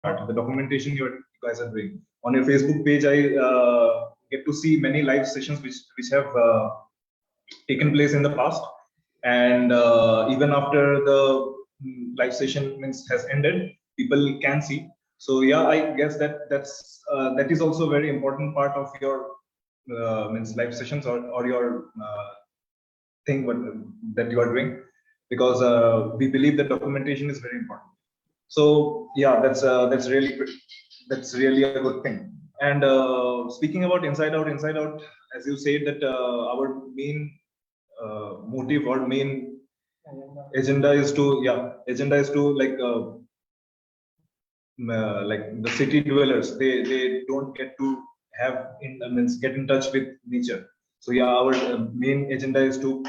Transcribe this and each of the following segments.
the documentation you guys are doing. On your Facebook page, I get to see many live sessions which have taken place in the past, and even after the live session has ended, people can see. So yeah, I guess that is also a very important part of your live sessions or your thing that you are doing, because we believe that documentation is very important. So yeah, that's really a good thing. And speaking about Inside Out, as you said that our main motive or main agenda is to like the city dwellers, they don't get to have get in touch with nature. So yeah, our main agenda is to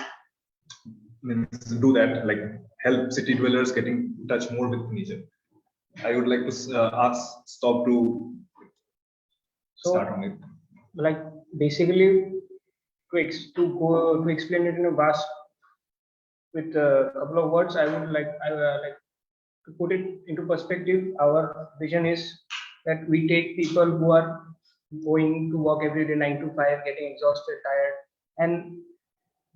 do that, like help city dwellers getting in touch more with nature. I would like to ask Stop to start on it. Like basically to explain it in a vast with a couple of words, I would like to put it into perspective. Our vision is that we take people who are going to work every day 9 to 5, getting exhausted, tired, and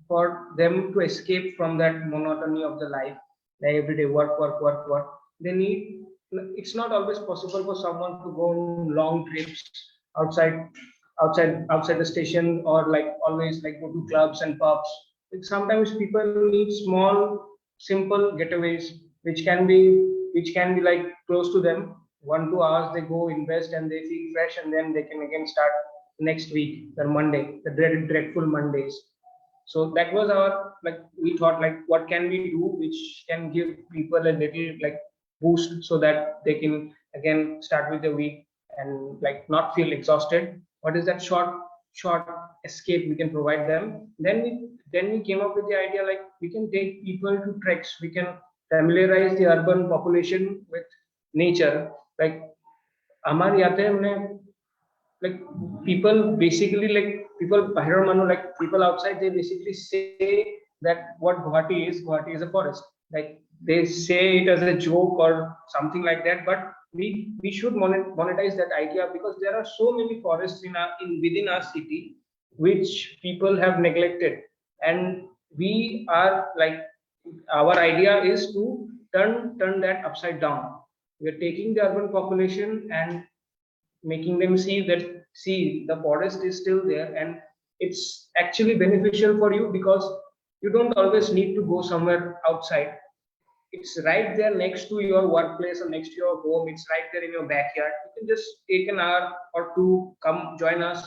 for them to escape from that monotony of the life, like every day work, they need. It's not always possible for someone to go on long trips outside the station, or like always like go to clubs and pubs. Sometimes people need small, simple getaways, which can be like close to them. 1-2 hours they go invest and they feel fresh, and then they can again start next week, the Monday, the dreadful Mondays. So that was our, like, we thought like what can we do which can give people a little like boost, so that they can again start with the week and like not feel exhausted. What is that short escape we can provide them? Then we came up with the idea, like we can take people to treks, we can familiarize the urban population with nature. Like हमारे यहाँ पे हमने like people basically like people like people outside, they basically say that what Guwahati is a forest. Like they say it as a joke or something like that, but we should monetize that idea, because there are so many forests within our city which people have neglected, and we are like, our idea is to turn that upside down. We are taking the urban population and making them see the forest is still there, and it's actually beneficial for you, because you don't always need to go somewhere outside. It's right there next to your workplace or next to your home. It's right there in your backyard. You can just take an hour or two, come join us,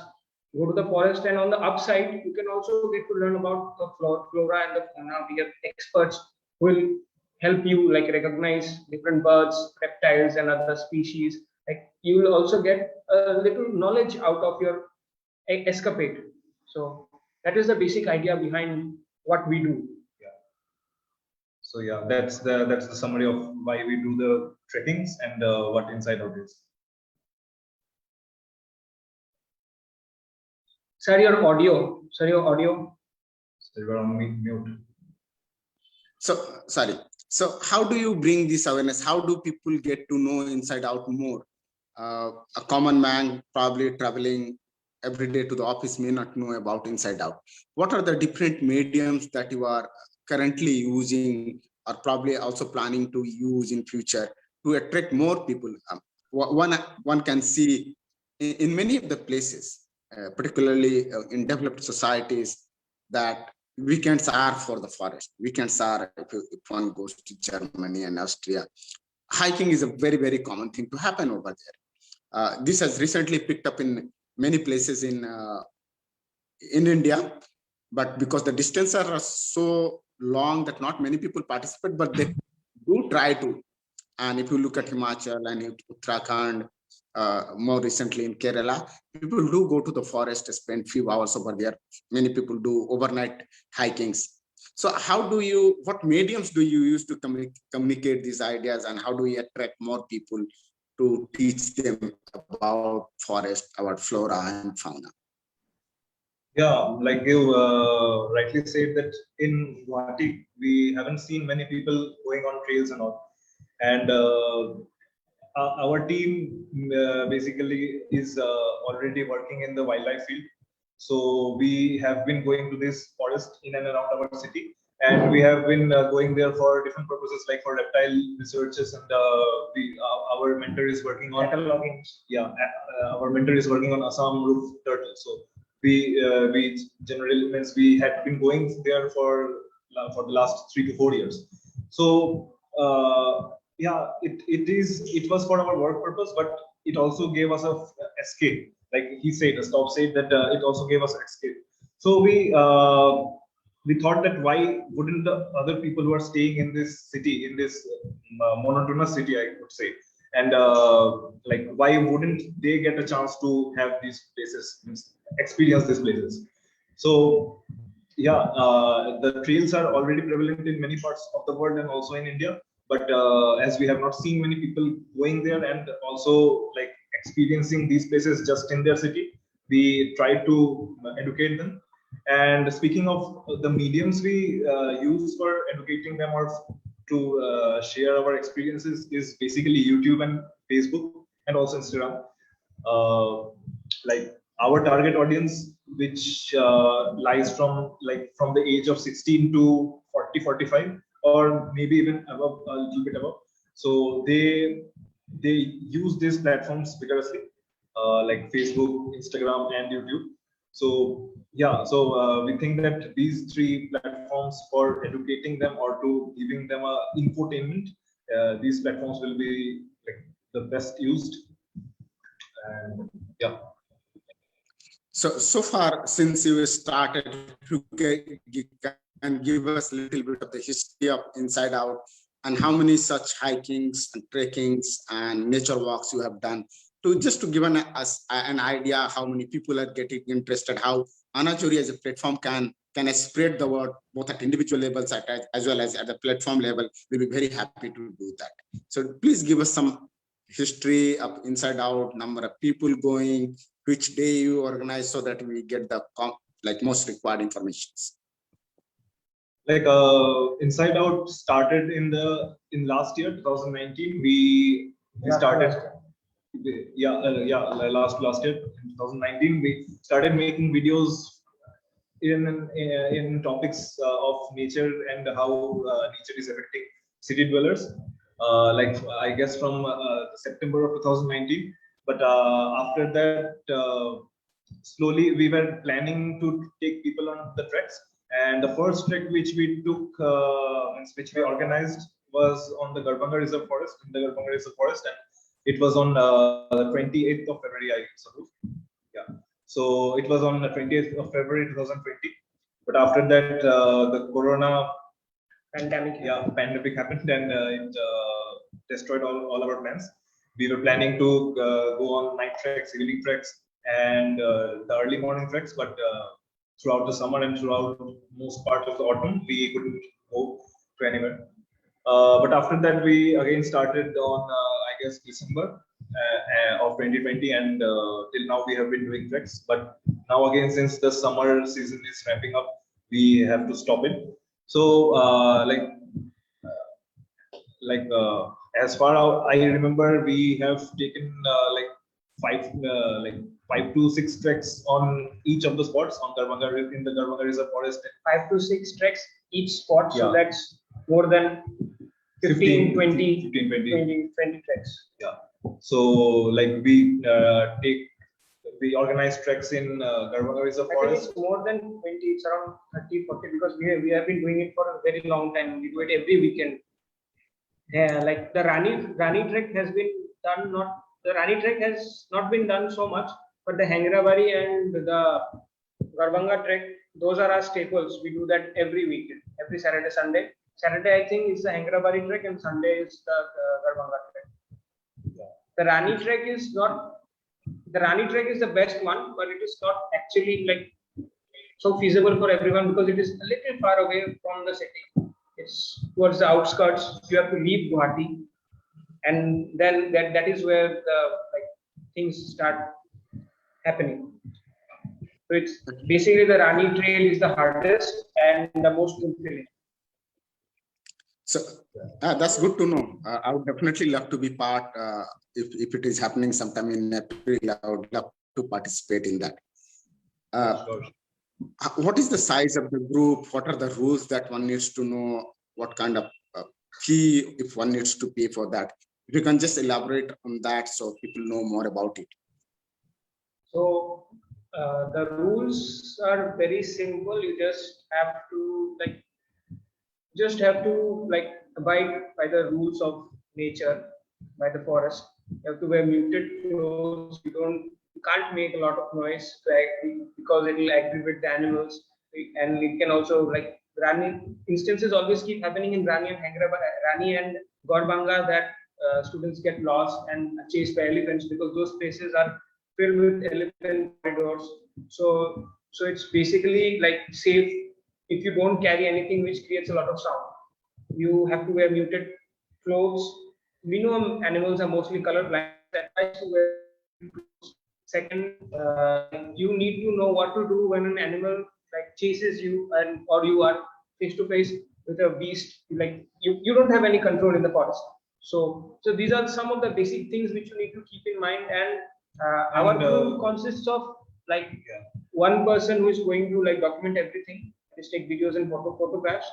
go to the forest, and on the upside you can also get to learn about the flora and the fauna. We have experts who will help you like recognize different birds, reptiles, and other species. Like you will also get a little knowledge out of your escapade. So that is the basic idea behind what we do. Yeah. So yeah, that's the summary of why we do the trekkings and what Inside Out is. Sir, your audio. So you are on mute. So sorry. So how do you bring this awareness? How do people get to know Inside Out more? A common man probably traveling every day to the office may not know about Inside Out. What are the different mediums that you are currently using, or probably also planning to use in future to attract more people? One can see in many of the places, particularly in developed societies, that weekends are for the forest. Weekends are, if one goes to Germany and Austria, hiking is a very, very common thing to happen over there. This has recently picked up in many places in India, but because the distances are so long that not many people participate, but they do try to. And if you look at Himachal and Uttarakhand, more recently in Kerala, people do go to the forest, spend few hours over there. Many people do overnight hikings. So what mediums do you use to communicate these ideas, and how do we attract more people to teach them about forest, about flora and fauna? Yeah, like you rightly said that in Guwahati, we haven't seen many people going on trails and all. And our team basically is already working in the wildlife field. So we have been going to this forest in and around our city, and we have been going there for different purposes, like for reptile researches, and our mentor is working on Cataloging. our mentor is working on Assam roof turtle. So we generally means we had been going there for the last 3 to 4 years. So it was for our work purpose, but it also gave us a escape. Like he said, Stop said that it also gave us escape. So we thought that why wouldn't the other people who are staying in this city, in this monotonous city, I would say, and like why wouldn't they get a chance to have these places, experience these places? So the trails are already prevalent in many parts of the world and also in India. But as we have not seen many people going there and also like experiencing these places just in their city, we try to educate them. And speaking of the mediums we use for educating them or to share our experiences is basically YouTube and Facebook and also Instagram. Like our target audience, which lies from the age of 16 to 40, 45, or maybe even above, a little bit above. So they use these platforms vigorously, like Facebook, Instagram, and YouTube. So we think that these three platforms for educating them or to giving them a infotainment, these platforms will be like the best used. And yeah. So far, since you started, you can give us a little bit of the history of Inside Out and how many such hikings and trekkings and nature walks you have done, to give us an idea how many people are getting interested, how Anachuri as a platform can spread the word both at individual levels as well as at the platform level. We'll be very happy to do that. So please give us some history of Inside Out, number of people going, which day you organize, so that we get the most required information. Like Inside Out started in last year 2019. We started last year in 2019 we started making videos in topics of nature and how nature is affecting city dwellers. Like I guess from September of 2019. But after that, slowly we were planning to take people on the treks. And the first trek which we took, which we organized, was on the Garbhanga Reserve Forest, in the Garbhanga Reserve Forest, and it was on the 28th of February, I suppose. Yeah. So it was on the 20th of February 2020. But after that, the Corona pandemic happened, and it destroyed all our plans. We were planning to go on night treks, evening treks, and the early morning treks, but throughout the summer and throughout most part of the autumn, we couldn't go to anywhere. But after that, we again started on, I guess, December of 2020, and till now we have been doing treks. But now again, since the summer season is ramping up, we have to stop it. So as far as I remember, we have taken five to six treks on each of the spots on in the Garbhanga Reserve Forest. 5 to 6 treks each spot, so that's more than 15, 20 treks. Yeah. So like we organize treks in Garbhanga Reserve Forest. I think it's more than 20, it's around 30, 40, because we have been doing it for a very long time. We do it every weekend. Yeah, like the Rani trek has been done, the Rani trek has not been done so much, but the Hengrabari and the Garbhanga trek, those are our staples. We do that every weekend, every Saturday, Sunday. Saturday, I think, is the Hengrabari trek, and Sunday is the Garbhanga trek. Yeah. The Rani trek is the best one, but it is not actually like so feasible for everyone because it is a little far away from the city. It's towards the outskirts. You have to leave Guwahati, and then that is where the things start happening. So it's basically the Rani trail is the hardest and the most fulfilling. So that's good to know. I would definitely love to be part. If it is happening sometime in April, I would love to participate in that. Sure. What is the size of the group? What are the rules that one needs to know? What kind of fee if one needs to pay for that? If you can just elaborate on that so people know more about it. So the rules are very simple. You just have to abide by the rules of nature, by the forest. You have to wear muted clothes. You can't make a lot of noise because it will aggravate the animals, and it can also like Rani instances always keep happening in Rani and Rani and Gorbanga that students get lost and chased by elephants because those places are filled with elephant corridors. So it's basically like safe if you don't carry anything which creates a lot of sound. You have to wear muted clothes. We know animals are mostly colorblind. Advice to wear clothes. Second, you need to know what to do when an animal like chases you and or you are face to face with a beast. Like you don't have any control in the forest. So these are some of the basic things which you need to keep in mind. And our group consists of like one person who is going to like document everything, just take videos and photographs.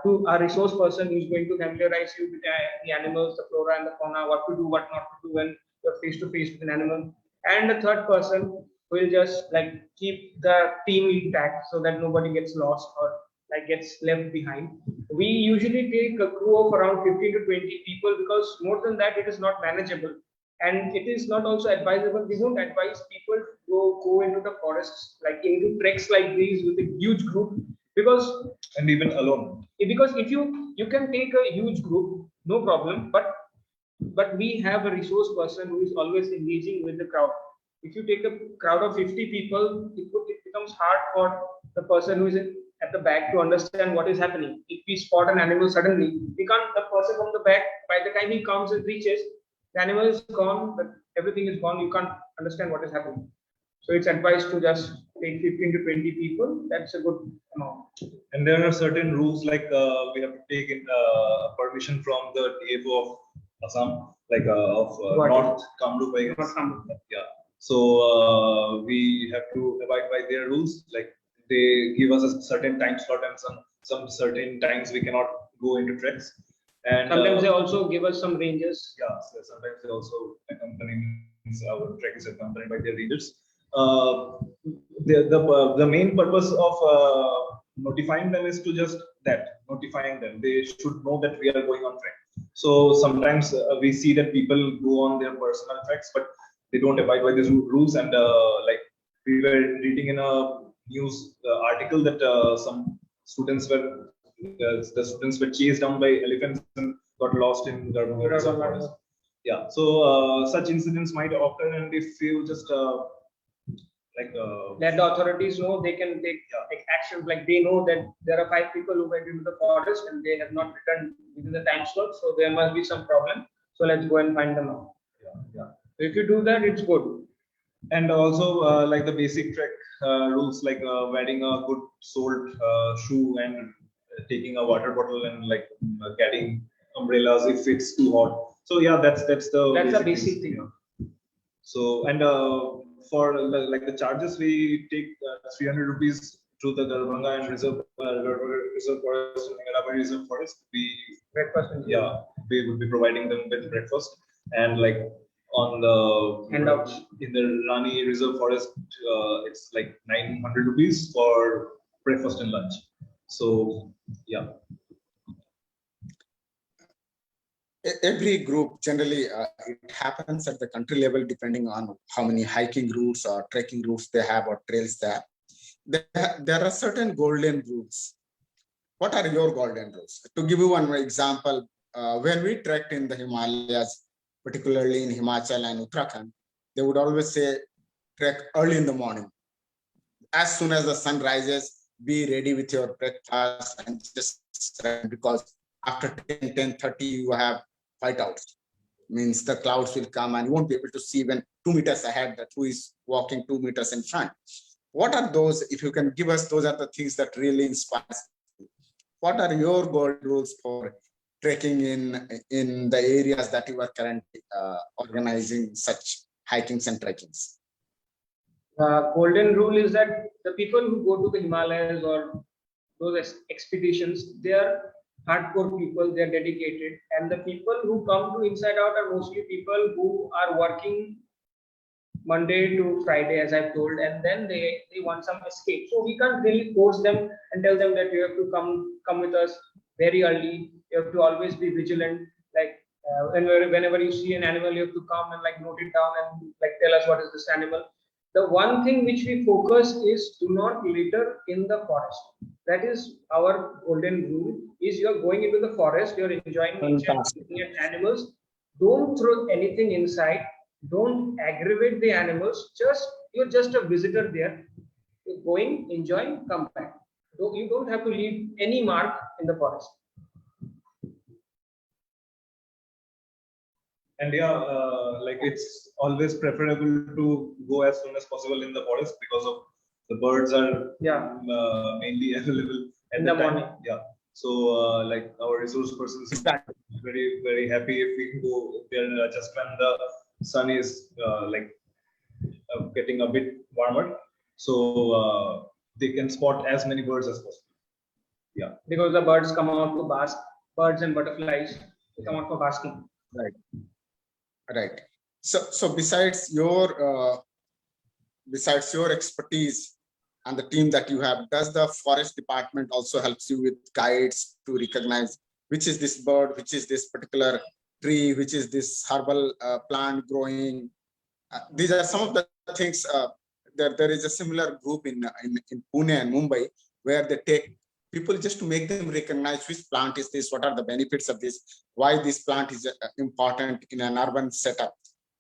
To a resource person who is going to familiarize you with the animals, the flora and the fauna, what to do, what not to do when you're face to face with an animal. And the third person will just like keep the team intact so that nobody gets lost or like gets left behind. We usually take a crew of around 15 to 20 people because more than that it is not manageable. And it is not also advisable. We don't advise people to go into the forests, like into treks like these with a huge group, because And even alone. if you can take a huge group, no problem, but we have a resource person who is always engaging with the crowd. If you take a crowd of 50 people, it becomes hard for the person who is at the back to understand what is happening. If we spot an animal suddenly, we can't, the person from the back, by the time he comes and reaches, the animal is gone, but everything is gone. You can't understand what is happening. So it's advised to just take 15 to 20 people. That's a good amount. And there are certain rules like we have to take in, permission from the DFO of Assam, like of North Kamrup, I guess. Yeah. So we have to abide by their rules. Like they give us a certain time slot and some certain times we cannot go into treks. And sometimes they also give us some ranges. Yeah, so sometimes they also accompany our trek is accompanied by their leaders. The main purpose of notifying them is to just notifying them. They should know that we are going on trek. So sometimes we see that people go on their personal treks, but they don't abide by these rules. And like we were reading in a news article that some students were the students were chased down by elephants and got lost in the forest. Yeah, so such incidents might occur, and if you just let the authorities know, they can take actions. Like they know that there are 5 people who went into the forest and they have not returned within the time slot, so there must be some problem. So let's go and find them out. Yeah. If you do that, it's good. And also like the basic trek rules, like wearing a good soled shoe and taking a water bottle and like carrying umbrellas if it's too hot. So yeah, that's a basic thing. Yeah. So and for like the charges, we take 300 rupees to the Darbhanga and Reserve Forest and Ngarabari Reserve Forest. We would be providing them with breakfast, and like on the handouts in the Rani Reserve Forest, it's like 900 rupees for breakfast and lunch. So yeah. Every group generally it happens at the country level depending on how many hiking routes or trekking routes they have or trails they have. There are certain golden rules. What are your golden rules? To give you one example, when we trekked in the Himalayas, particularly in Himachal and Uttarakhand, they would always say trek early in the morning. As soon as the sun rises, be ready with your breakfast and just because after 10:30 you have whiteouts. Means the clouds will come and you won't be able to see even 2 meters ahead that who is walking 2 meters in front. What are those? If you can give us, those are the things that really inspire. what are your golden rules for trekking in the areas that you are currently organizing such hikings and trekkings? Golden rule is that the people who go to the Himalayas or those expeditions, they are hardcore people, they are dedicated. And the people who come to Inside Out are mostly people who are working Monday to Friday, as I've told, and then they want some escape. So we can't really force them and tell them that you have to come with us very early. You have to always be vigilant. Like whenever you see an animal, you have to come and like note it down and like tell us what is this animal. The one thing which we focus is do not litter in the forest. That is our golden rule. Is you're going into the forest, you're enjoying nature, looking at animals. Don't throw anything inside. Don't aggravate the animals. You're just a visitor there. You're going, enjoying, come back. You don't have to leave any mark in the forest. And yeah, like it's always preferable to go as soon as possible in the forest because of the birds are mainly available at in the the time. morning. Yeah. So like our resource persons very happy if we can go there just when the sun is getting a bit warmer, so they can spot as many birds as possible. Yeah, because the birds come out to bask. Birds and butterflies come out for basking. Right. So besides your expertise and the team that you have, does the forest department also helps you with guides to recognize which is this bird, which is this particular tree, which is this herbal plant growing? These are some of the things. There is a similar group in Pune and Mumbai where they take people just to make them recognize which plant is this, what are the benefits of this, why this plant is important in an urban setup.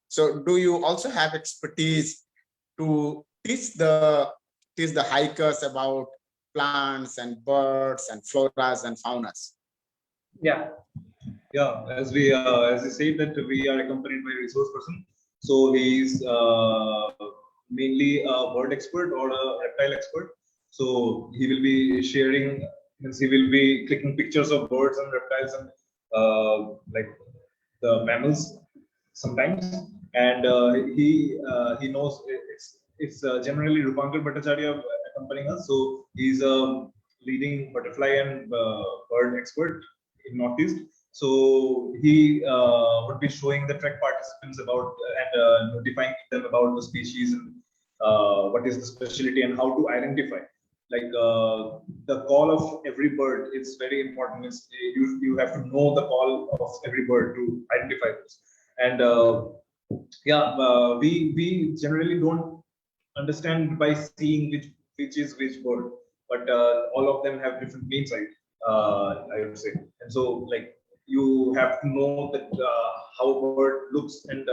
So do you also have expertise to teach the hikers about plants and birds and floras and faunas? Yeah, as you said that we are accompanied by a resource person, so he's mainly a bird expert or a reptile expert. So he will be sharing, he will be clicking pictures of birds and reptiles and like the mammals sometimes, and he knows it's generally Rupankar Bhattacharya accompanying us. So he's a leading butterfly and bird expert in Northeast. So he would be showing the trek participants about and notifying them about the species and what is the specialty and how to identify. Like the call of every bird is very important. You have to know the call of every bird to identify this. And we generally don't understand by seeing which is which bird, but all of them have different means, I would say. And so like you have to know that how a bird looks and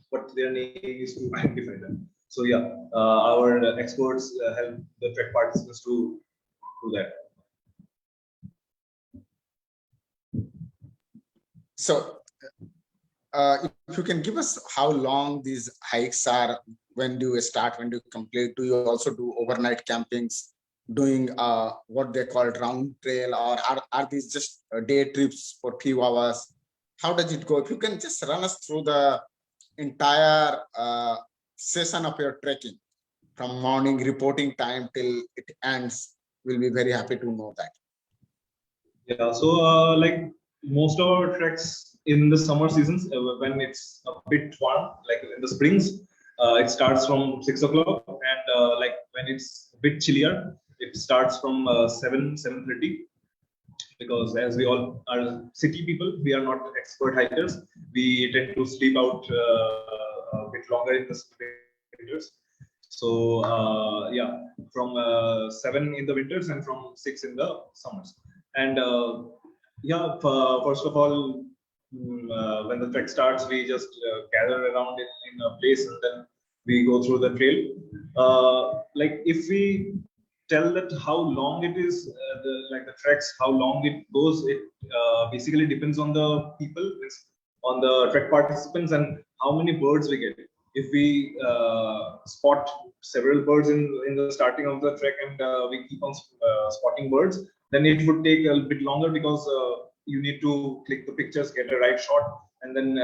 what their name is to identify them. So yeah, our experts help the trek participants to do that. So if you can give us how long these hikes are, when do you start, when do you complete? Do you also do overnight campings, doing what they call round trail, or are these just day trips for few hours? How does it go? If you can just run us through the entire session of your trekking from morning reporting time till it ends, we'll be very happy to know that. Yeah, so like most of our treks in the summer seasons, when it's a bit warm, like in the springs, it starts from 6 o'clock, and like when it's a bit chillier, it starts from 7:30. Because as we all are city people, we are not expert hikers. We tend to sleep out a bit longer in the winters. So yeah, from 7 in the winters and from 6 in the summers. And yeah, first of all, when the trek starts, we just gather around in a place and then we go through the trail. Like if we tell that how long it is, the treks, how long it goes, it basically depends on the people, on the trek participants, and how many birds we get. If we spot several birds in the starting of the trek, and we keep on spotting birds, then it would take a bit longer because you need to click the pictures, get a right shot, and then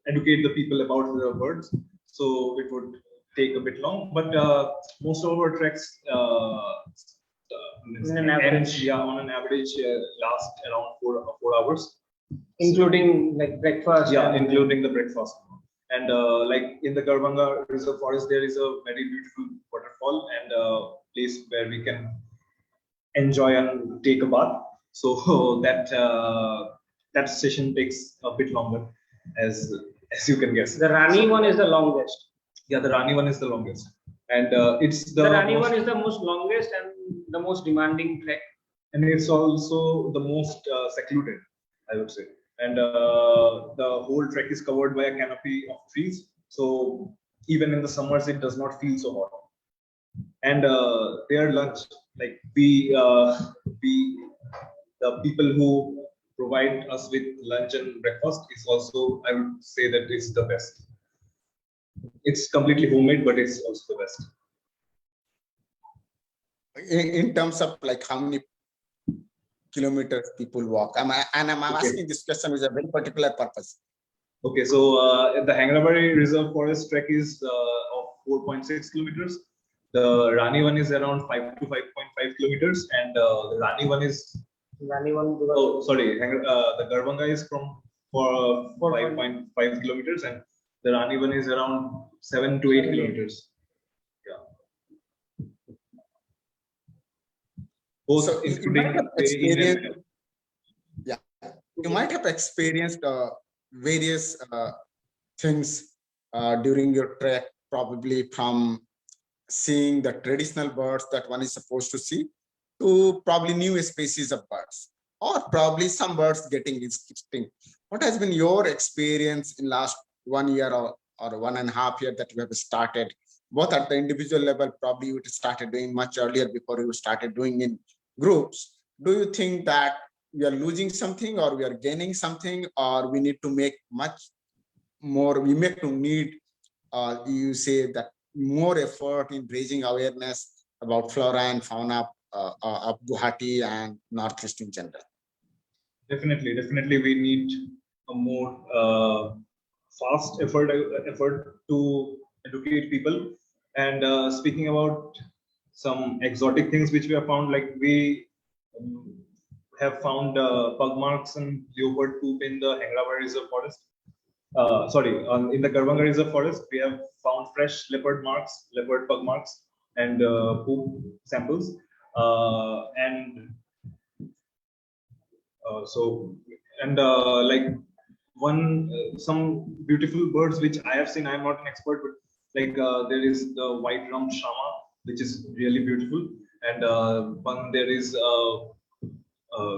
educate the people about the birds. So it would take a bit long, but most of our treks On an average. on an average last around 4 hours, including like breakfast. yeah, and- including the breakfast. And like in the Garbhanga Reserve Forest, there is a very beautiful waterfall and a place where we can enjoy and take a bath. So that session takes a bit longer, as you can guess. The Rani one is the longest. Yeah, the Rani one is the longest, and it's The Rani most- one is the most longest and the most demanding trek. and it's also the most secluded, I would say. And the whole trek is covered by a canopy of trees, so even in the summers it does not feel so hot. And their lunch, like the people who provide us with lunch and breakfast is also, I would say that it's the best. It's completely homemade, but it's also the best. In terms of like how many kilometers people walk, I'm Okay. asking this question with a very particular purpose. Okay, so the Hangrabari Reserve Forest trek is of 4.6 kilometers. The Rani one is around 5 to 5.5 kilometers, and the Rani one is, Rani one. oh sorry, the Garbhanga is from for 4.5 5.5 kilometers, and the Rani one is around 7 to 8 kilometers. Yeah. Both So you including might have the experienced, you might have experienced various things during your trek, probably from seeing the traditional birds that one is supposed to see to probably new species of birds, or probably some birds getting extinct. What has been your experience in last 1 year or 1.5 years that you have started, both at the individual level? Probably you started doing much earlier before you started doing in groups. Do you think that we are losing something, or we are gaining something, or we need to make much more, we make to need, you say that more effort in raising awareness about flora and fauna of Guwahati and Northeast in general? Definitely, we need a more fast effort to educate people. And speaking about some exotic things which we have found, like we have found pug marks and leopard poop in the Hangrabari Reserve Forest. In the Garbhanga Reserve Forest, we have found fresh leopard pug marks, and poop samples. Like some beautiful birds which I have seen. I'm not an expert, but like there is the white rump shama, which is really beautiful, and there is I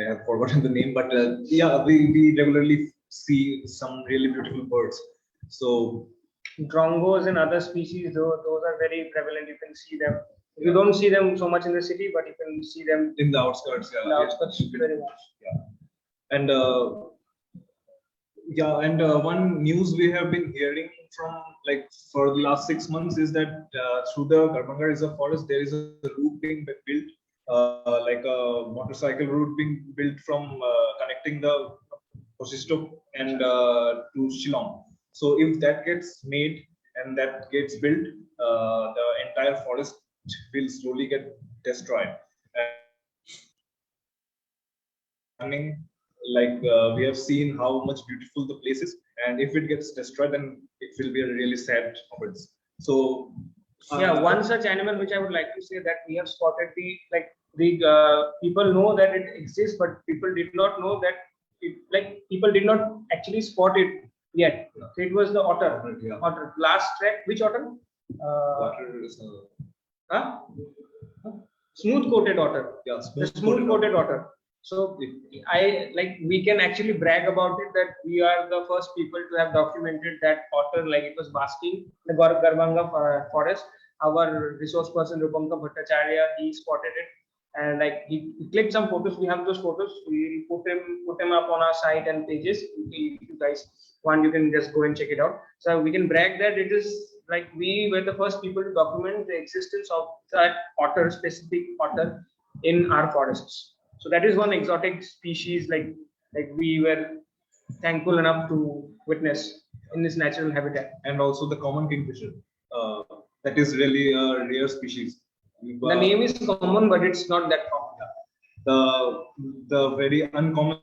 have forgotten the name, but yeah, we regularly see some really beautiful birds. So Drongos and other species, those are very prevalent. You can see them. You don't see them so much in the city, but you can see them in the outskirts, yeah, in the outskirts very much. and one news we have been hearing from like for the last 6 months is that through the Garbhanga Reserve Forest there is a route being built, like a motorcycle route being built from connecting the Osistok and to Shillong. So if that gets made and that gets built, the entire forest will slowly get destroyed. Like we have seen how much beautiful the place is, and if it gets destroyed, then it will be a really sad occurrence. So Yeah, one such animal which I would like to say that we have spotted, people know that it exists, but people did not know that people did not actually spot it yet. So it was the otter. Yeah. Otter. Last trek, which otter? Water is, Smooth coated otter. yeah, The smooth coated otter. So we can actually brag about it that we are the first people to have documented that otter, like it was basking in the Garbhanga forest. Our resource person Rupamka Bhattacharya, he spotted it, and like he clicked some photos. We have those photos. We put them up on our site and pages. If you guys want, you can just go and check it out. So we can brag that it is like we were the first people to document the existence of that otter, specific otter in our forests. So that is one exotic species like we were thankful enough to witness in this natural habitat. And also the common kingfisher. Uh, that is really a rare species. The name is common, but it's not that common. The very uncommon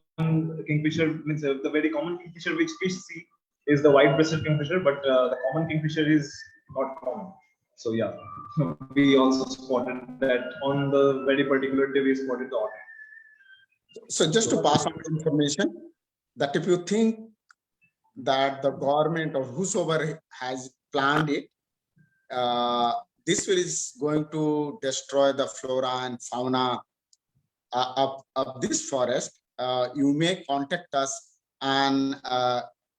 kingfisher means the very common kingfisher which fish see is the white-breasted kingfisher, but the common kingfisher is not common. So yeah, we also spotted that on the very particular day we spotted the otter. So just to pass on the information, that if you think that the government or whosoever has planned it, this is going to destroy the flora and fauna of this forest, you may contact us, and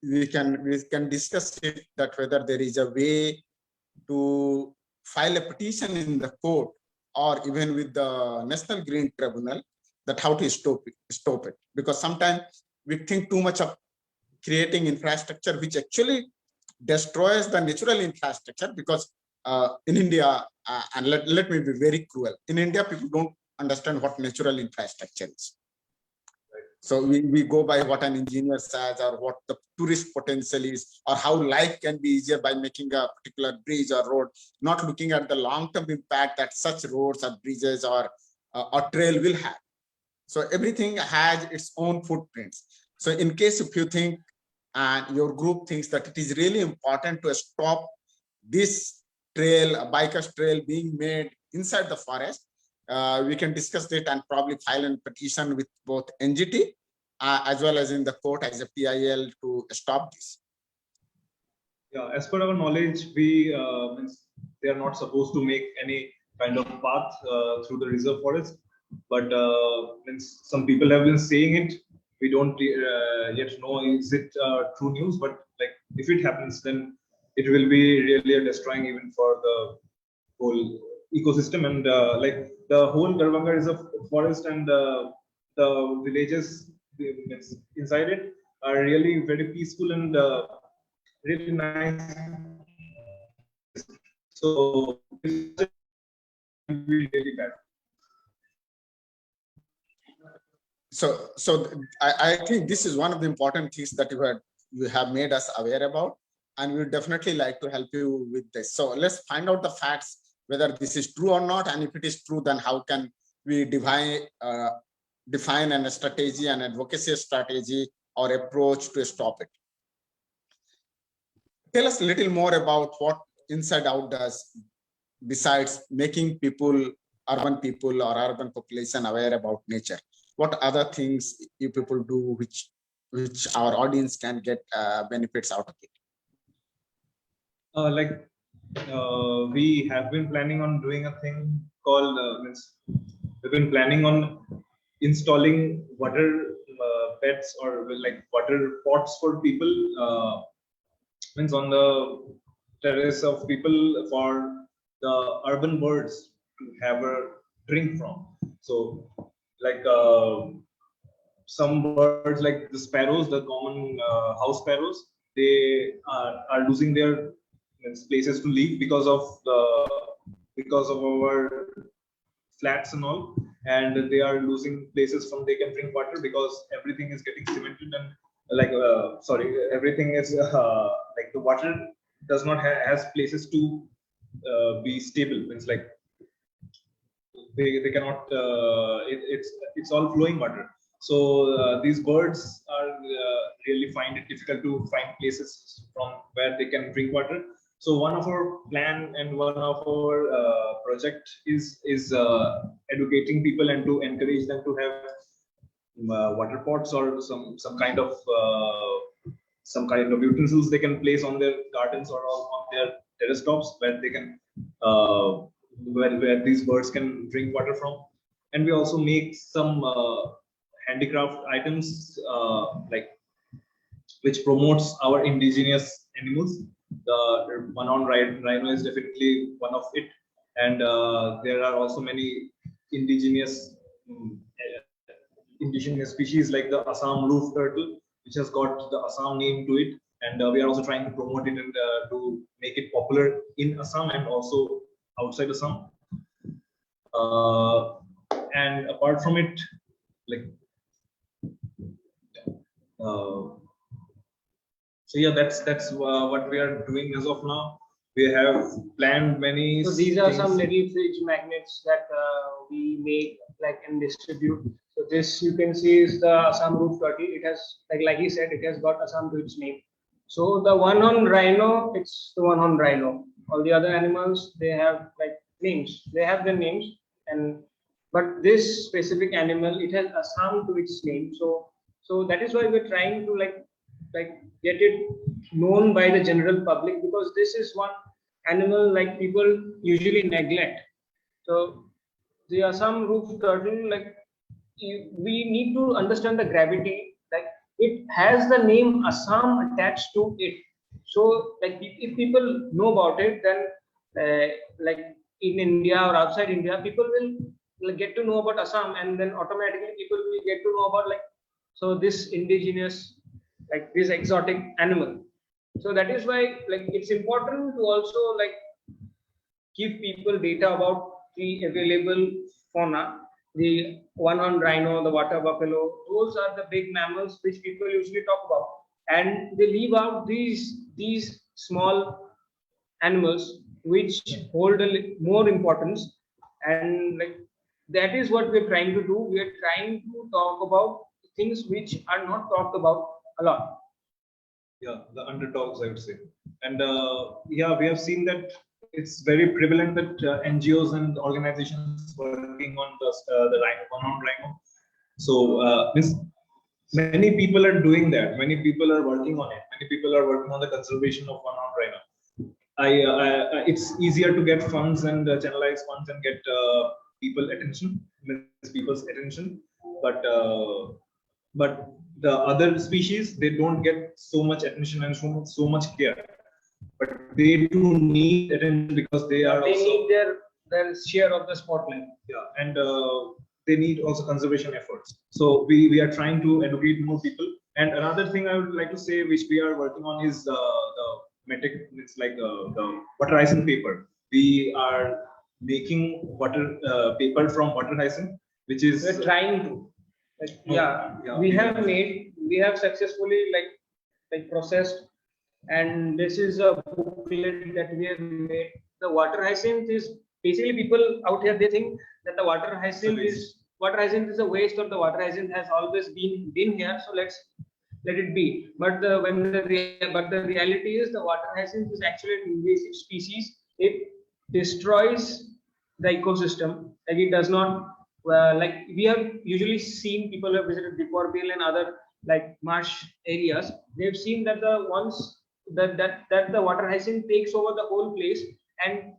we can discuss it, that whether there is a way to file a petition in the court or even with the National Green Tribunal, that how to stop it. Because sometimes we think too much of creating infrastructure which actually destroys the natural infrastructure. Because in India, and let me be very cruel, in India people don't understand what natural infrastructure is. So we go by what an engineer says, or what the tourist potential is, or how life can be easier by making a particular bridge or road, not looking at the long-term impact that such roads or bridges or trail will have. So everything has its own footprints. So in case if you think and your group thinks that it is really important to stop this trail, a biker's trail being made inside the forest, we can discuss it and probably file a petition with both NGT as well as in the court as a PIL to stop this. Yeah, as per our knowledge, we means they are not supposed to make any kind of path through the reserve forest, but means some people have been saying it. We don't yet know is it true news, but like if it happens, then it will be really destroying even for the whole ecosystem, and like the whole Darbhanga Reserve Forest and the villages inside it are really very peaceful and really nice. So it's really bad. So I think this is one of the important things that you have made us aware about, and we would definitely like to help you with this. So let's find out the facts, whether this is true or not, and if it is true, then how can we define a strategy, an advocacy strategy or approach to stop it. Tell us a little more about what Inside Out does, besides making people, urban people or urban population aware about nature. What other things you people do which our audience can get benefits out of it? We have been planning on doing a thing called we've been planning on installing water beds or like water pots for people, means on the terrace of people, for the urban birds to have a drink from. So like some birds like the sparrows, the common house sparrows, they are losing their places to live because of our flats and all, and they are losing places from they can drink water because everything is getting cemented and like everything is like the water does not has places to be stable. It's like they cannot it's all flowing water. So these birds are really find it difficult to find places from where they can drink water. So one of our plan and one of our project is educating people and to encourage them to have water pots or some kind of utensils they can place on their gardens or on their terrace tops where they can where these birds can drink water from. And we also make some handicraft items like which promotes our indigenous animals. The one-horned rhino is definitely one of it, and there are also many indigenous species like the Assam roof turtle, which has got the Assam name to it, and we are also trying to promote it and to make it popular in Assam and also outside Assam. And apart from it, like so yeah, what we are doing as of now. We have planned many. So these are some things. little fridge magnets that we make like and distribute. So this you can see is the Assam roof turtle. It has like he said, it has got Assam to its name. So the one on rhino, it's the one on rhino. All the other animals they have like names. They have their names, and but this specific animal it has Assam to its name. So that is why we're trying to like get it known by the general public, because this is one animal like people usually neglect. So the Assam roof turtle, like we need to understand the gravity. Like it has the name Assam attached to it. So like if people know about it, then like in India or outside India, people will get to know about Assam, and then automatically people will get to know about like so this indigenous like this exotic animal. So that is why like it's important to also like give people data about the available fauna. The one-horned rhino, the water buffalo, those are the big mammals which people usually talk about, and they leave out these small animals which hold more importance. And like that is what we're trying to do. We're trying to talk about things which are not talked about a lot. Yeah, the underdogs, I would say. And yeah, we have seen that it's very prevalent that NGOs and organizations working on the rhino, one-horned rhino. So means many people are doing that. Many people are working on it. Many people are working on the conservation of one-horned rhino. It's easier to get funds and channelize funds and get people's attention, but the other species, they don't get so much attention and so much care, but they do need attention because they are They also, need their share of the spotlight. yeah, and they need also conservation efforts. So we are trying to educate more people. And another thing I would like to say, which we are working on, is the it's like the water hyacinth paper. We are making paper from water hyacinth, which is We're trying to. Like, yeah, we have successfully like processed, and this is a booklet that we have made. The water hyacinth is basically, people out here they think that the water hyacinth is a waste, or the water hyacinth has always been here. So let's let it be. But the reality is the water hyacinth is actually an invasive species. It destroys the ecosystem. Like it does not. Like we have usually seen, people have visited Deeporbil and other like marsh areas. They've seen that the water hyacinth takes over the whole place, and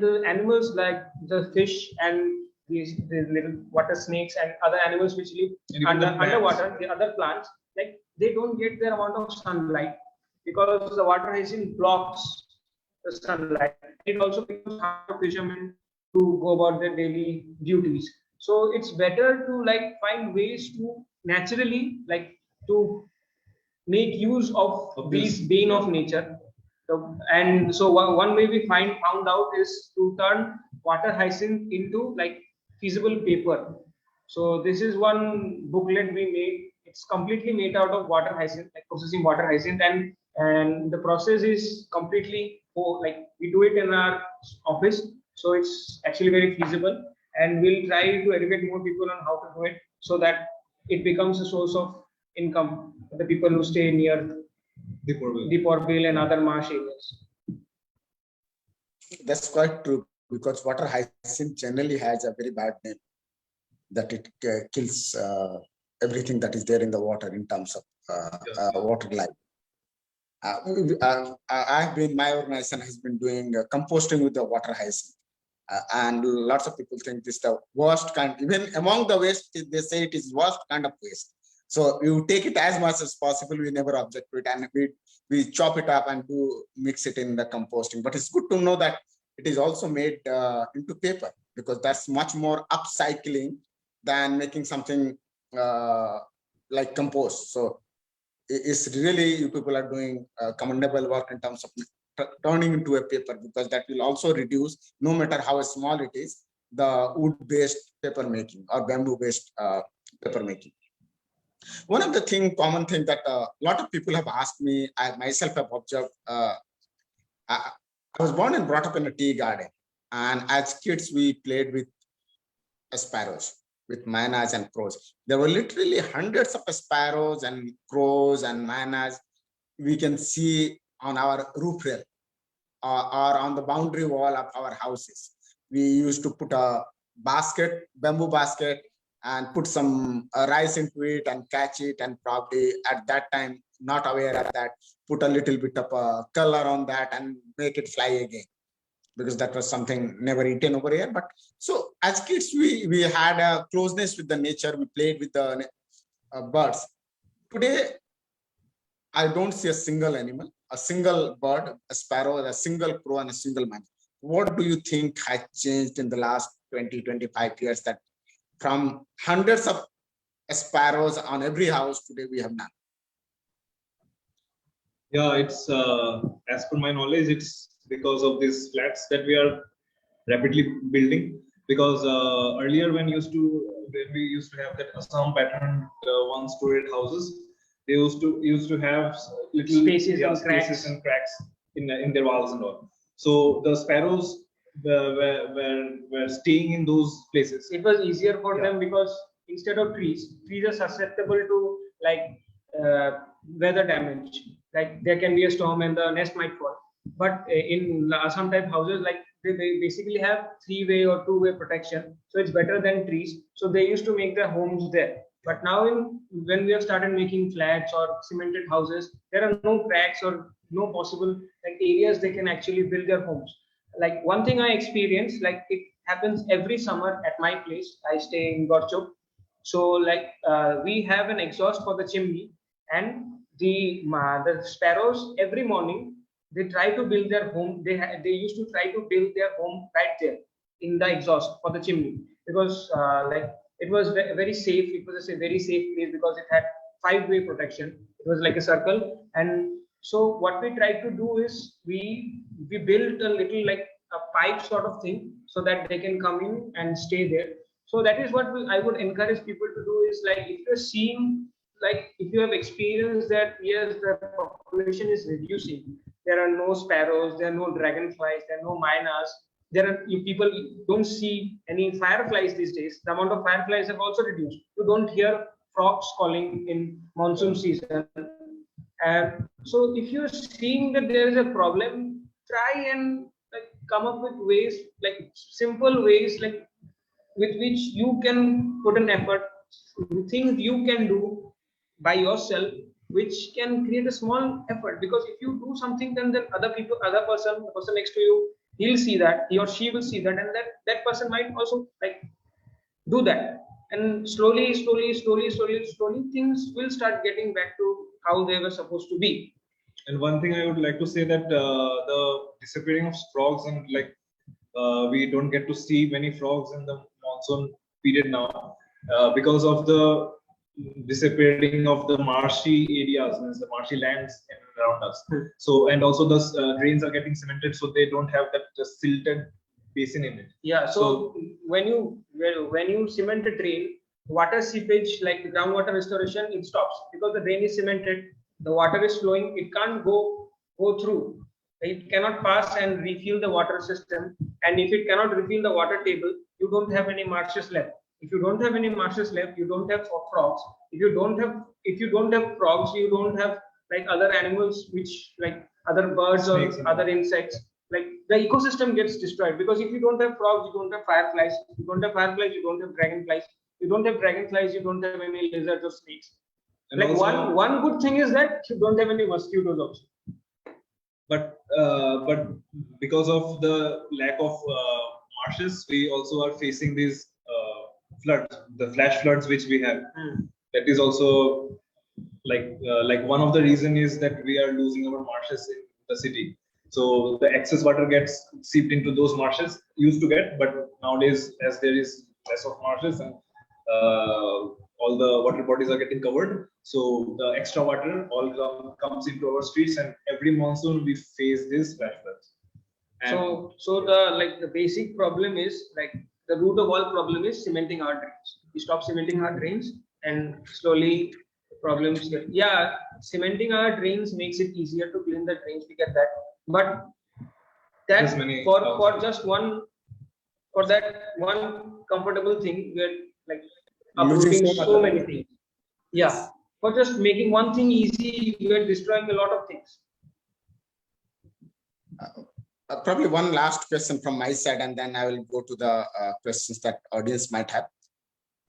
the animals like the fish and these little water snakes and other animals which live underwater, the other plants, like they don't get their amount of sunlight because the water hyacinth blocks the sunlight. It also becomes hard for fishermen to go about their daily duties. So it's better to like find ways to naturally like to make use of these bane of nature. And so one way we found out is to turn water hyacinth into like feasible paper. So this is one booklet we made. It's completely made out of water hyacinth, like processing water hyacinth, and the process is completely like we do it in our office. So it's actually very feasible, and we'll try to educate more people on how to do it so that it becomes a source of income for the people who stay near Deeporbil and other marsh areas. That's quite true, because water hyacinth generally has a very bad name, that it kills everything that is there in the water in terms of water life. My organization has been doing composting with the water hyacinth. And lots of people think this is the worst kind, even among the waste, they say it is worst kind of waste. So you take it as much as possible, we never object to it, and we chop it up and mix it in the composting. But it's good to know that it is also made into paper, because that's much more upcycling than making something like compost. So it's really, you people are doing commendable work in terms of turning into a paper, because that will also reduce, no matter how small it is, the wood-based paper making or bamboo-based paper making. One of the common thing that a lot of people have asked me, I myself have observed. I was born and brought up in a tea garden, and as kids we played with sparrows, with maynas and crows. There were literally hundreds of sparrows and crows and maynas we can see on our roof rail or on the boundary wall of our houses. We used to put a basket, bamboo basket, and put some rice into it and catch it, and probably at that time, not aware of that, put a little bit of a color on that and make it fly again, because that was something never eaten over here. But so as kids, we had a closeness with the nature. We played with the birds. Today, I don't see a single animal, a single bird, a sparrow, a single crow, and a single man. What do you think has changed in the last 20, 25 years, that from hundreds of sparrows on every house, today we have none? Yeah, it's as per my knowledge, it's because of these flats that we are rapidly building. Because earlier, when we used to have that Assam pattern one-storied houses, they used to have little Spaces and spaces and cracks in their walls and all. So the sparrows were staying in those places. It was easier for them because instead of trees are susceptible to like weather damage. Like there can be a storm and the nest might fall. But in Assam type houses, like they basically have 3-way or 2-way protection, so it's better than trees. So they used to make their homes there. But now, when we have started making flats or cemented houses, there are no cracks or no possible like areas they can actually build their homes. Like one thing I experienced, like it happens every summer at my place. I stay in Gorchok. So like we have an exhaust for the chimney, and the sparrows every morning they try to build their home. They used to try to build their home right there in the exhaust for the chimney, because like it was very safe. It was a very safe place because it had 5-way protection. It was like a circle. And so what we tried to do is we built a little like a pipe sort of thing so that they can come in and stay there. So that is what I would encourage people to do, is like if you're seeing, like if you have experienced that yes, the population is reducing, there are no sparrows, there are no dragonflies, there are no mynas, people don't see any fireflies these days. The amount of fireflies have also reduced. You don't hear frogs calling in monsoon season. And so if you're seeing that there is a problem, try and like come up with ways, like simple ways, like with which you can put an effort, things you can do by yourself, which can create a small effort. Because if you do something, then the person next to you, he'll see that, he or she will see that, and that person might also like do that. And slowly, things will start getting back to how they were supposed to be. And one thing I would like to say, that the disappearing of frogs, and like we don't get to see many frogs in the monsoon period now because of the disappearing of the marshy areas, the marshy lands around us. So, and also the drains are getting cemented, so they don't have that silted basin in it. Yeah. So when you cement a drain, water seepage, like the groundwater restoration, it stops because the drain is cemented. The water is flowing. It can't go through. It cannot pass and refill the water system. And if it cannot refill the water table, you don't have any marshes left. If you don't have any marshes left, you don't have frogs. If you don't have frogs, you don't have like other animals, which like other birds or other insects. Like the ecosystem gets destroyed, because if you don't have frogs, you don't have fireflies. If you don't have fireflies, you don't have dragonflies. You don't have dragonflies, you don't have any lizards or snakes. And like also, one good thing is that you don't have any mosquitoes also. But because of the lack of marshes, we also are facing these floods, the flash floods which we have. That is also like one of the reason is that we are losing our marshes in the city. So the excess water gets seeped into those marshes, used to get, but nowadays, as there is less of marshes and all the water bodies are getting covered, so the extra water all comes into our streets, and every monsoon we face these flash floods. So the basic problem is like the root of all problem is cementing our drains. We stop cementing our drains, and slowly problems get. Yeah, cementing our drains makes it easier to clean the drains. We get that, but There's that many for just one, for that one comfortable thing, we're like Losing uprooting so so much. many things. Yeah, for just making one thing easy, we're destroying a lot of things. Probably one last question from my side, and then I will go to the questions that audience might have.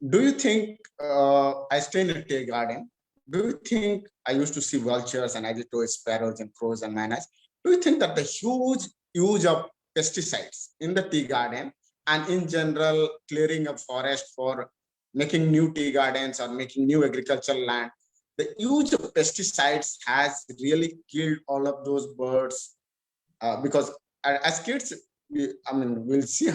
Do you think, I stay in a tea garden, do you think, I used to see vultures and I did to sparrows and crows and miners. Do you think that the huge use of pesticides in the tea garden and in general clearing of forest for making new tea gardens or making new agricultural land, the use of pesticides has really killed all of those birds? Because as kids, we'll see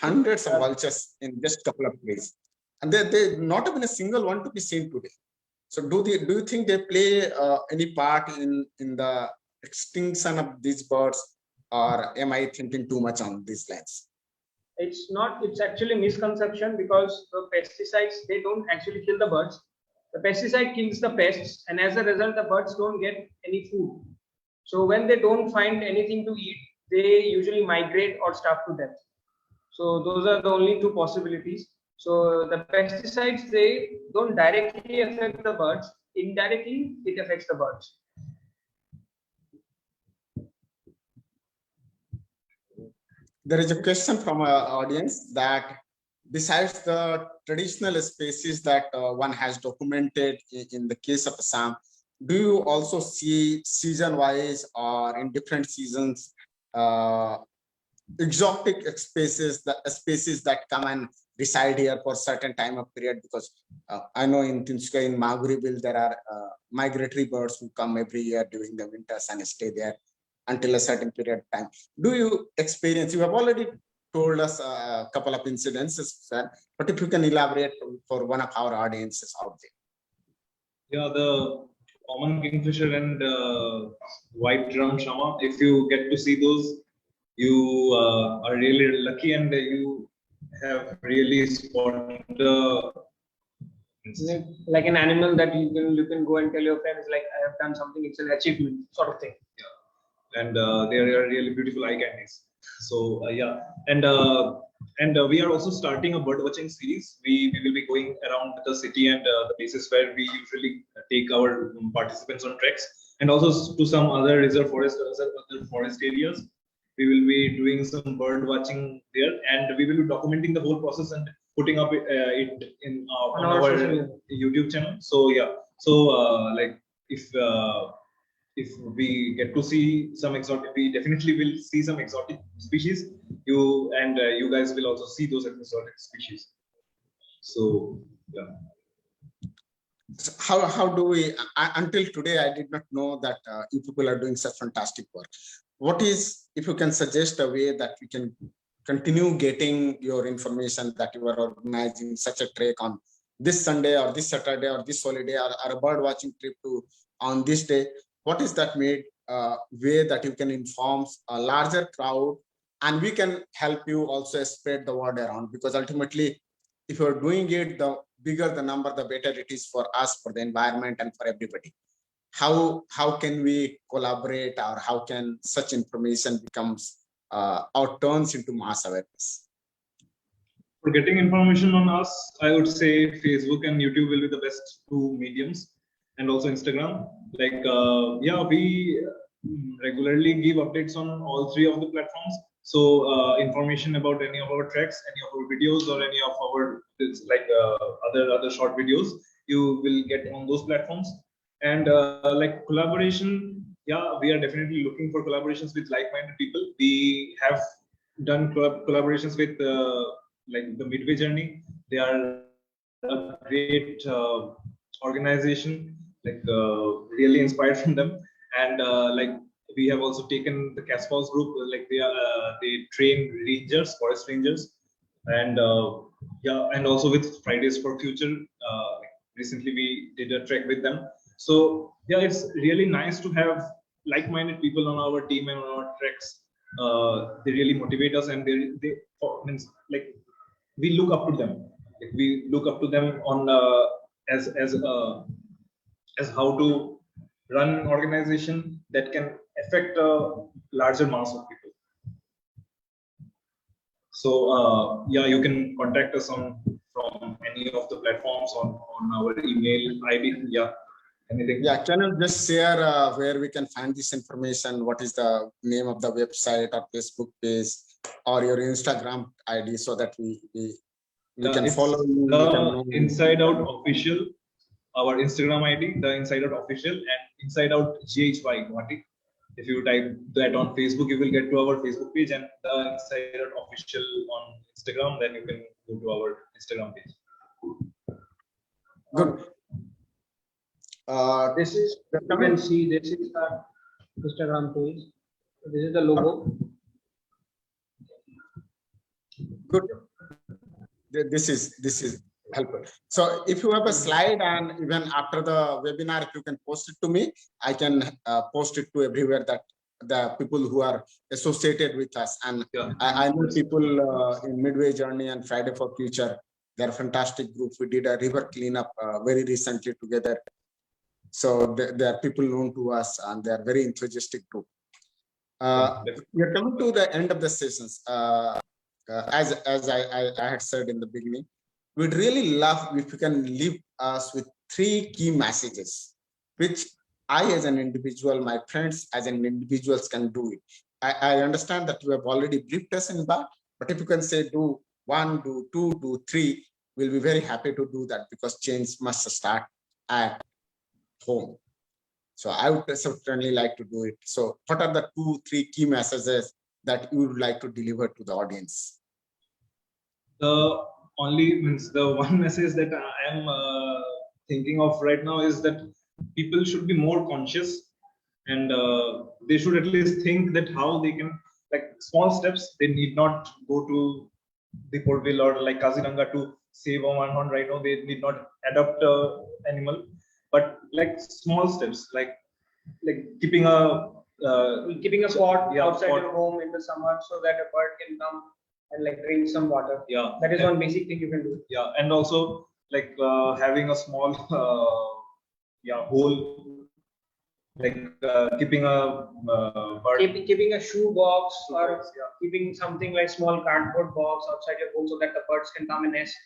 hundreds of vultures in just a couple of days, and they not even a single one to be seen today. So do you think they play any part in the extinction of these birds, or am I thinking too much on these lines? It's not, it's actually misconception, because the pesticides, they don't actually kill the birds. The pesticide kills the pests, and as a result the birds don't get any food. So when they don't find anything to eat, they usually migrate or starve to death. So those are the only two possibilities. So the pesticides, they don't directly affect the birds, indirectly it affects the birds. There is a question from our audience that besides the traditional species that one has documented in the case of Assam, do you also see season wise or in different seasons exotic species, the species that come and reside here for certain time of period? Because I know in Tinsukia, in Maguriville, there are migratory birds who come every year during the winters and stay there until a certain period of time. Do you experience, you have already told us a couple of incidences, sir, but if you can elaborate for one of our audiences out there. Yeah, the common kingfisher and white drum shama, if you get to see those, you are really lucky, and you have really spotted like an animal that you can go and tell your friends, like, I have done something, it's an achievement sort of thing. Yeah, and they are really beautiful eye candies. So yeah, and we are also starting a bird watching series. We will be going around the city and the places where we usually take our participants on treks, and also to some other reserve forest, other forest areas. We will be doing some bird watching there, and we will be documenting the whole process and putting up it in on our YouTube channel. So yeah, so like if we get to see some exotic, we definitely will see some exotic species. You guys will also see those exotic species. So yeah. So how do we, until today I did not know that you people are doing such fantastic work. What is, if you can suggest a way that we can continue getting your information, that you are organizing such a trek on this Sunday or this Saturday or this holiday, or a bird watching trip to on this day? What is that made way that you can inform a larger crowd, and we can help you also spread the word around? Because ultimately, if you're doing it, the bigger the number, the better it is for us, for the environment, and for everybody. How can we collaborate, or how can such information becomes or turns into mass awareness? For getting information on us, I would say Facebook and YouTube will be the best two mediums, and also Instagram. Like yeah, we regularly give updates on all three of the platforms. So information about any of our tracks, any of our videos, or any of our other short videos, you will get on those platforms. And like collaboration, yeah, we are definitely looking for collaborations with like-minded people. We have done collaborations with like the Midway Journey. They are a great organization, like really inspired from them. And like we have also taken the Caspaus group, like they train rangers, forest rangers, and yeah, and also with Fridays for Future. Recently we did a trek with them. So yeah, it's really nice to have like-minded people on our team and on our treks. they really motivate us, and they means like we look up to them. Like, we look up to them on as how to run an organization that can affect a larger mass of people. So yeah, you can contact us on from any of the platforms on our email ID. Yeah, anything. Yeah, can you just share where we can find this information? What is the name of the website or Facebook page or your Instagram ID, so that we can It's follow you? we can know. the Inside Out Official, our Instagram ID, the Inside Out Official, and Inside Out GHY Guwahati. If you type that on Facebook, you will get to our Facebook page, and the Inside Out Official on Instagram. Then you can go to our Instagram page. Good. This is, you can see, this is our Instagram page. This is the logo. Good. This is helpful. So if you have a slide, and even after the webinar, if you can post it to me, I can post it to everywhere, that the people who are associated with us. And Yeah. I know people in Midway Journey and Friday for Future. They're a fantastic group. We did a river cleanup very recently together. So they are people known to us, and they are very enthusiastic group. We are coming to the end of the sessions. As I had said in the beginning, we'd really love if you can leave us with 3 key messages, which I, as an individual, my friends as an individuals, can do it. I understand that you have already briefed us in that, but if you can say do 1, do 2, do 3, we'll be very happy to do that, because change must start at home. So I would certainly like to do it. So what are the 2, 3 key messages that you would like to deliver to the audience? The only means the one message that I am thinking of right now is that people should be more conscious, and they should at least think that how they can, like, small steps. They need not go to the Portville or like Kaziranga to save a one horn rhino. They need not adopt a animal, but like small steps, like keeping a Spot Yeah, outside spot. your home in the summer, so that a bird can come and like drink some water. Yeah, That is and- one basic thing you can do. Yeah, and also like having a small hole, like keeping a bird. Keeping a shoe box, or Yeah. keeping something like small cardboard box outside your home, so that the birds can come and nest.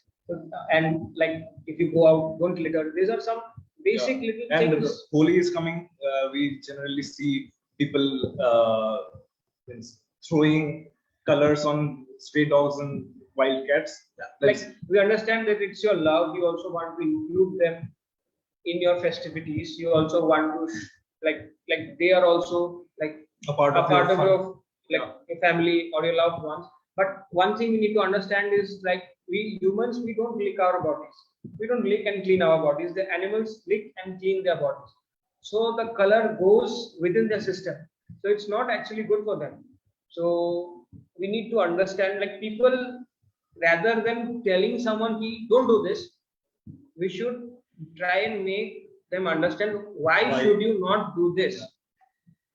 And like, if you go out, don't litter. These are some basic little And things. Holi is coming. We generally see people means throwing colors on stray dogs and wild cats. Like, we understand that it's your love. You also want to include them in your festivities. You also want to like they are also like a part a of part your of fun. your your family or your loved ones. But one thing we need to understand is, like, we humans, we don't lick our bodies. We don't lick and clean our bodies. The animals lick and clean their bodies. So the color goes within their system. So it's not actually good for them. So we need to understand, like, people, rather than telling someone, don't do this, we should try and make them understand why should you not do this.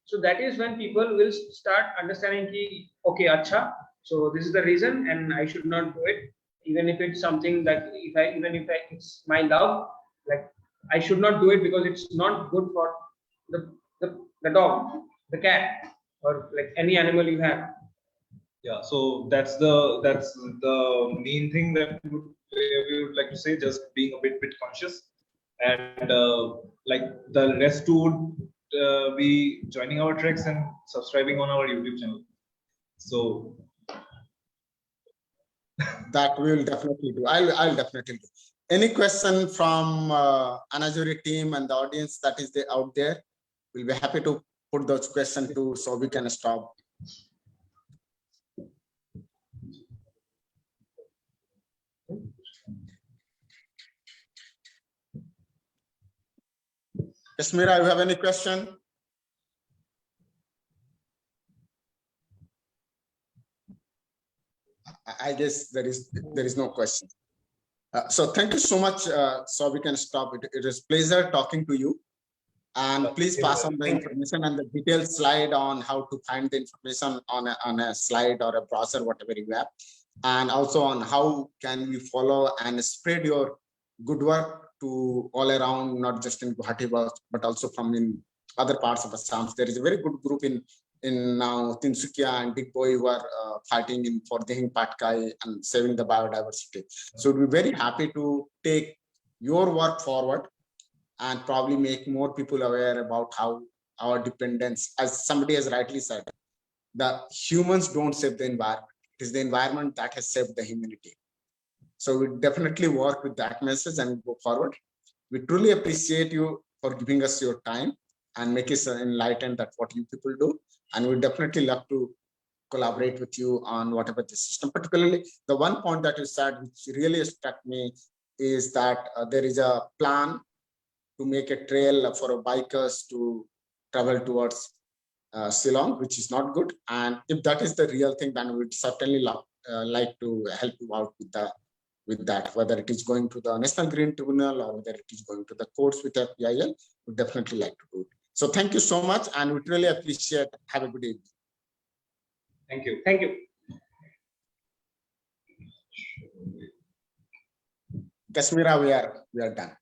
So that is when people will start understanding ki, okay, acha, so this is the reason and I should not do it, even if it's something that it's my love, like, I should not do it because it's not good for the dog, the cat, or like any animal you have. Yeah, so that's the main thing that we would like to say, just being a bit conscious, and like the rest would be joining our treks and subscribing on our YouTube channel. So That we will definitely do. I'll definitely do. Any question from Anajuri team and the audience that is there out there? We'll be happy to put those questions to, so we can stop. Kasmira, you have any question? I guess there is no question. So thank you so much. So we can stop it. It is pleasure talking to you. And please pass on the information and the detailed slide on how to find the information on a slide or a browser, whatever you have. And also on how can we follow and spread your good work to all around, not just in Guwahati, but also from in other parts of Assam. There is a very good group in now Tinsukia and Digboy who are fighting in for Dihing Patkai and saving the biodiversity. So we're very happy to take your work forward and probably make more people aware about how our dependence, as somebody has rightly said, the humans don't save the environment. It is the environment that has saved the humanity. So we definitely work with that message and go forward. We truly appreciate you for giving us your time and make us enlightened that what you people do. And we definitely love to collaborate with you on whatever the system. Particularly, the one point that you said, which really struck me, is that there is a plan to make a trail for bikers to travel towards Shillong, which is not good. And if that is the real thing, then we'd certainly like to help you out with that, whether it is going to the National Green Tribunal or whether it is going to the courts with FPIL, we'd definitely like to do it. So thank you so much, and we really appreciate. Have a good evening. Thank you. Thank you. Kashmira, we are done.